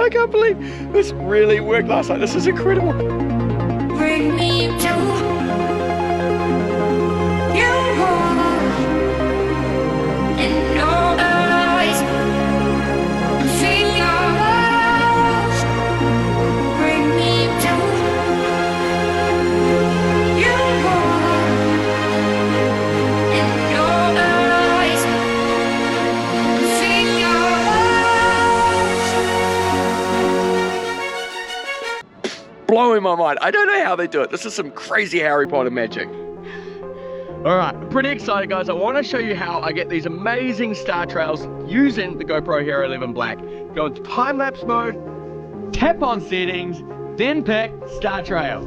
I can't believe this really worked last night. This is incredible. Bring me to you and all eyes. Feel your love. Bring me to you and all eyes. Feel your love. Blowing my mind. I don't know how they do it. This is some crazy Harry Potter magic. Alright, I'm pretty excited guys. I want to show you how I get these amazing star trails using the GoPro Hero 11 Black. Go into time-lapse mode, tap on settings, then pick star trail.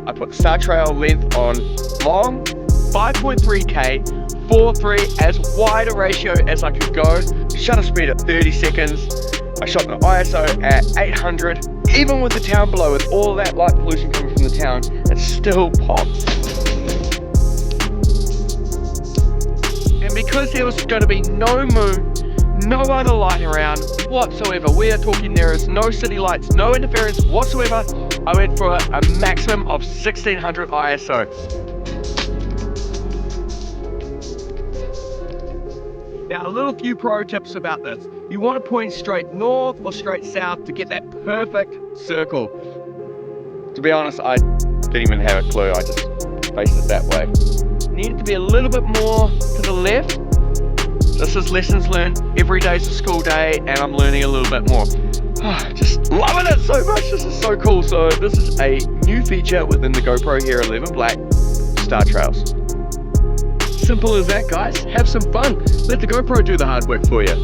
I put the star trail length on long, 5.3K, 4:3, as wide a ratio as I could go, shutter speed at 30 seconds. I shot the ISO at 800. Even with the town below, with all that light pollution coming from the town, it still pops. And because there was going to be no moon, no other light around whatsoever, we are talking there is no city lights, no interference whatsoever, I went for a maximum of 1600 ISO. Now a little few pro tips about this. You want to point straight north or straight south to get that perfect circle. To be honest, I didn't even have a clue, I just faced it that way. Need it to be a little bit more to the left. This is lessons learned. Every day's a school day and I'm learning a little bit more. Just loving it so much, this is so cool. So this is a new feature within the GoPro Hero 11 Black, Star Trails. Simple as that guys, have some fun. Let the GoPro do the hard work for you.